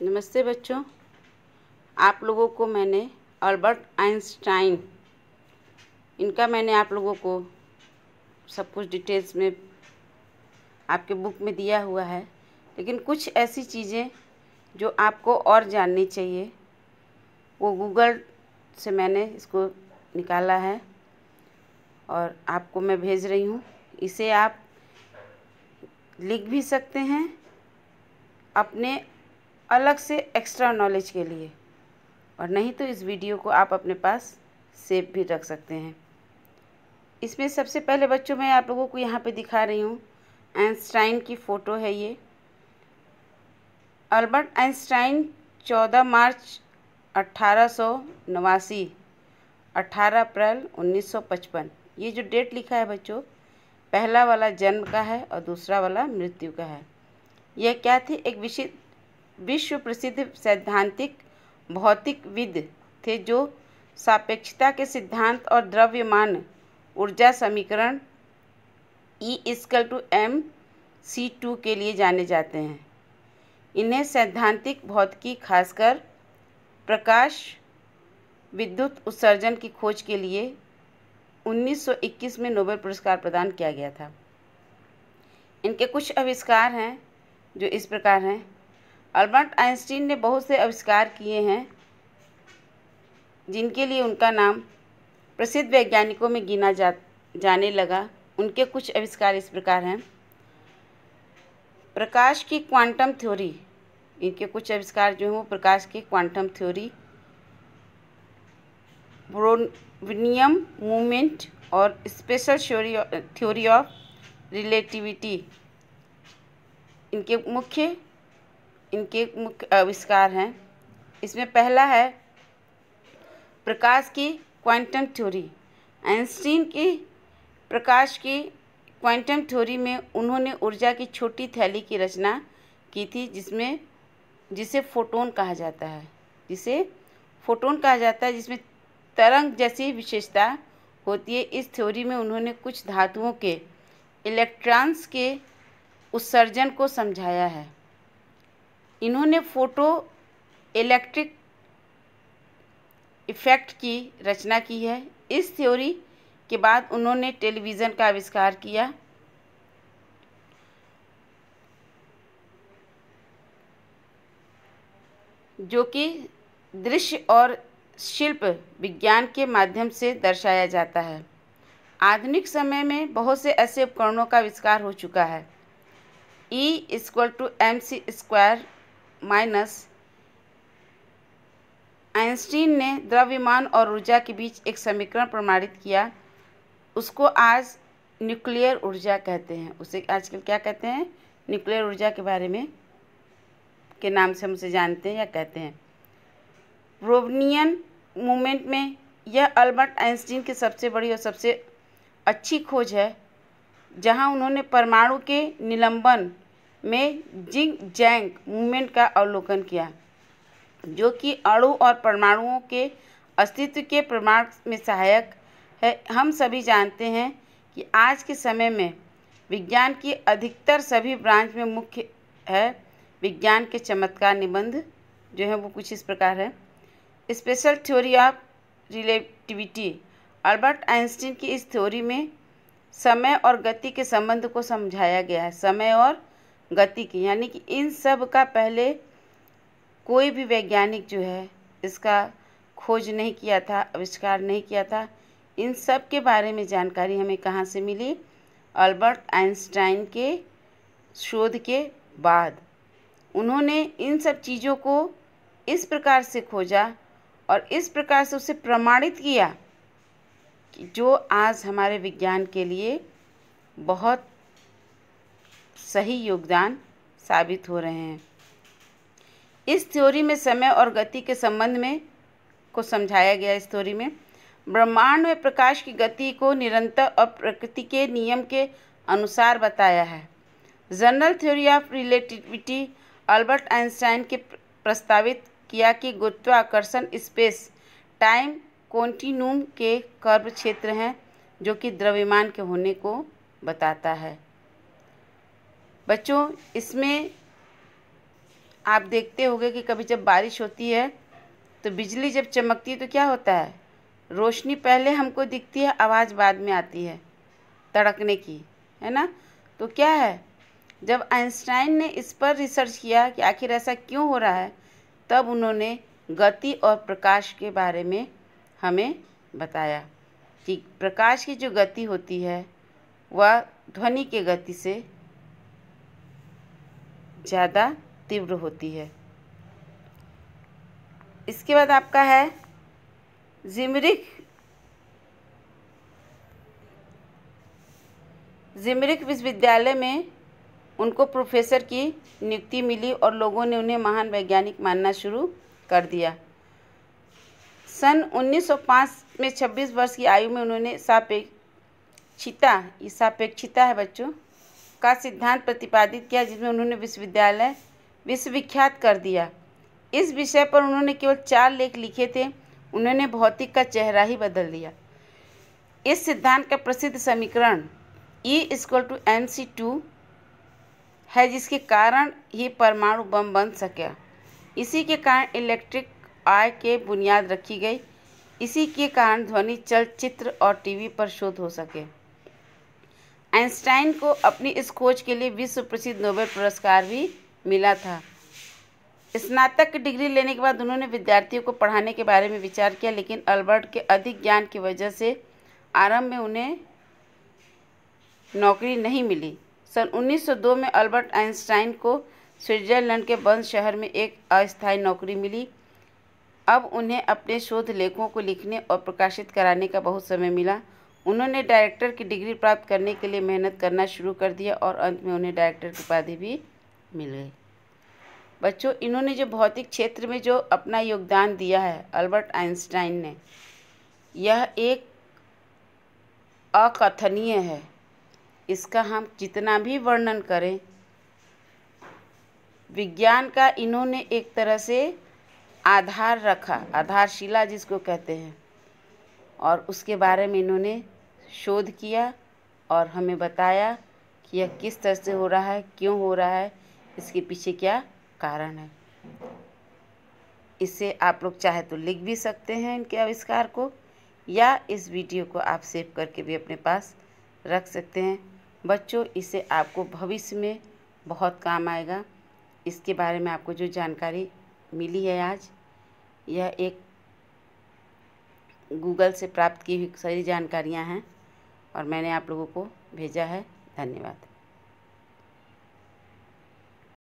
नमस्ते बच्चों, आप लोगों को मैंने अल्बर्ट आइंस्टाइन इनका मैंने आप लोगों को सब कुछ डिटेल्स में आपके बुक में दिया हुआ है। लेकिन कुछ ऐसी चीज़ें जो आपको और जाननी चाहिए वो गूगल से मैंने इसको निकाला है और आपको मैं भेज रही हूँ। इसे आप लिख भी सकते हैं अपने अलग से एक्स्ट्रा नॉलेज के लिए, और नहीं तो इस वीडियो को आप अपने पास सेव भी रख सकते हैं। इसमें सबसे पहले बच्चों मैं आप लोगों को यहाँ पे दिखा रही हूँ आइंस्टाइन की फ़ोटो है। ये अल्बर्ट आइंस्टाइन 14 मार्च 1889, 18 अप्रैल 1955, ये जो डेट लिखा है बच्चों, पहला वाला जन्म का है और दूसरा वाला मृत्यु का है। यह क्या थे? एक विश्व प्रसिद्ध सैद्धांतिक भौतिकविद थे जो सापेक्षता के सिद्धांत और द्रव्यमान ऊर्जा समीकरण E=mc2 के लिए जाने जाते हैं। इन्हें सैद्धांतिक भौतिकी, खासकर प्रकाश विद्युत उत्सर्जन की खोज के लिए 1921 में नोबेल पुरस्कार प्रदान किया गया था। इनके कुछ आविष्कार हैं जो इस प्रकार हैं। अल्बर्ट आइंस्टीन ने बहुत से आविष्कार किए हैं जिनके लिए उनका नाम प्रसिद्ध वैज्ञानिकों में गिना जाने लगा। उनके कुछ आविष्कार इस प्रकार हैं। प्रकाश की क्वांटम थ्योरी, इनके कुछ आविष्कार जो हैं वो प्रकाश की क्वांटम थ्योरी, ब्रोनवियम मूवमेंट और स्पेशल थ्योरी ऑफ रिलेटिविटी इनके मुख्य आविष्कार हैं। इसमें पहला है प्रकाश की क्वांटम थ्योरी। आइंस्टीन की प्रकाश की क्वांटम थ्योरी में उन्होंने ऊर्जा की छोटी थैली की रचना की थी जिसे फोटोन कहा जाता है, जिसमें तरंग जैसी विशेषता होती है। इस थ्योरी में उन्होंने कुछ धातुओं के इलेक्ट्रॉन्स के उत्सर्जन को समझाया है। इन्होंने फोटो इलेक्ट्रिक इफ़ेक्ट की रचना की है। इस थ्योरी के बाद उन्होंने टेलीविज़न का आविष्कार किया, जो कि दृश्य और शिल्प विज्ञान के माध्यम से दर्शाया जाता है। आधुनिक समय में बहुत से ऐसे उपकरणों का आविष्कार हो चुका है। E=mc² माइनस आइंस्टीन ने द्रव्यमान और ऊर्जा के बीच एक समीकरण प्रमाणित किया। उसको आज न्यूक्लियर ऊर्जा कहते हैं। उसे आजकल क्या कहते हैं? न्यूक्लियर ऊर्जा के बारे में के नाम से हम उसे जानते हैं या कहते हैं। ब्रोनवियम मूवमेंट में यह अल्बर्ट आइंस्टीन की सबसे बड़ी और सबसे अच्छी खोज है, जहां उन्होंने परमाणु के निलंबन में जिग जैग मूवमेंट का अवलोकन किया, जो कि अणु और परमाणुओं के अस्तित्व के प्रमाण में सहायक है। हम सभी जानते हैं कि आज के समय में विज्ञान की अधिकतर सभी ब्रांच में मुख्य है। विज्ञान के चमत्कार निबंध जो है वो कुछ इस प्रकार है। Special theory of relativity, Albert Einstein की इस थ्योरी में समय और गति के संबंध को समझाया गया है। समय और गति की, यानी कि इन सब का पहले कोई भी वैज्ञानिक जो है इसका खोज नहीं किया था, आविष्कार नहीं किया था। इन सब के बारे में जानकारी हमें कहाँ से मिली? अल्बर्ट आइंस्टाइन के शोध के बाद। उन्होंने इन सब चीज़ों को इस प्रकार से खोजा और इस प्रकार से उसे प्रमाणित किया कि जो आज हमारे विज्ञान के लिए बहुत सही योगदान साबित हो रहे हैं। इस थ्योरी में समय और गति के संबंध में को समझाया गया। इस थ्योरी में ब्रह्मांड में प्रकाश की गति को निरंतर और प्रकृति के नियम के अनुसार बताया है। General theory of relativity Albert Einstein के प्रस्तावित किया कि गुरुत्वाकर्षण स्पेस टाइम कॉन्टिन्यूम के कर्व क्षेत्र हैं, जो कि द्रव्यमान के होने को बताता है। बच्चों, इसमें आप देखते होंगे कि कभी जब बारिश होती है तो बिजली जब चमकती है तो क्या होता है, रोशनी पहले हमको दिखती है, आवाज़ बाद में आती है तड़कने की, है ना। तो क्या है, जब आइंस्टाइन ने इस पर रिसर्च किया कि आखिर ऐसा क्यों हो रहा है, तब उन्होंने गति और प्रकाश के बारे में हमें बताया कि प्रकाश की जो गति होती है वह ध्वनि की गति से ज़्यादा तीव्र होती है। इसके बाद आपका है जिमरिक विश्वविद्यालय में उनको प्रोफेसर की नियुक्ति मिली और लोगों ने उन्हें महान वैज्ञानिक मानना शुरू कर दिया। सन 1905 में 26 वर्ष की आयु में उन्होंने सापेक्षिता है बच्चों, का सिद्धांत प्रतिपादित किया, जिसमें उन्होंने विश्वविद्यालय विश्वविख्यात कर दिया। इस विषय पर उन्होंने केवल 4 लेख लिखे थे, उन्होंने भौतिक का चेहरा ही बदल दिया। इस सिद्धांत का प्रसिद्ध समीकरण E=mc2 है, जिसके कारण ही परमाणु बम बन सका। इसी के कारण इलेक्ट्रिक आय के बुनियाद रखी गई। इसी के कारण ध्वनि, चलचित्र और टीवी पर शोध हो सके। आइंस्टाइन को अपनी इस खोज के लिए विश्व प्रसिद्ध नोबेल पुरस्कार भी मिला था। स्नातक की डिग्री लेने के बाद उन्होंने विद्यार्थियों को पढ़ाने के बारे में विचार किया, लेकिन अल्बर्ट के अधिक ज्ञान की वजह से आरंभ में उन्हें नौकरी नहीं मिली। सन 1902 में अल्बर्ट आइंस्टाइन को स्विट्जरलैंड के बर्न शहर में एक अस्थायी नौकरी मिली। अब उन्हें अपने शोध लेखों को लिखने और प्रकाशित कराने का बहुत समय मिला। उन्होंने डायरेक्टर की डिग्री प्राप्त करने के लिए मेहनत करना शुरू कर दिया और अंत में उन्हें डायरेक्टर की उपाधि भी मिल गई। बच्चों, इन्होंने जो भौतिक क्षेत्र में जो अपना योगदान दिया है अल्बर्ट आइंस्टाइन ने, यह एक अकथनीय है। इसका हम जितना भी वर्णन करें, विज्ञान का इन्होंने एक तरह से आधार रखा, आधारशिला जिसको कहते हैं, और उसके बारे में इन्होंने शोध किया और हमें बताया कि यह किस तरह से हो रहा है, क्यों हो रहा है, इसके पीछे क्या कारण है। इससे आप लोग चाहे तो लिख भी सकते हैं इनके आविष्कार को, या इस वीडियो को आप सेव करके भी अपने पास रख सकते हैं। बच्चों, इससे आपको भविष्य में बहुत काम आएगा। इसके बारे में आपको जो जानकारी मिली है आज, यह एक गूगल से प्राप्त की हुई सारी जानकारियाँ हैं और मैंने आप लोगों को भेजा है। धन्यवाद।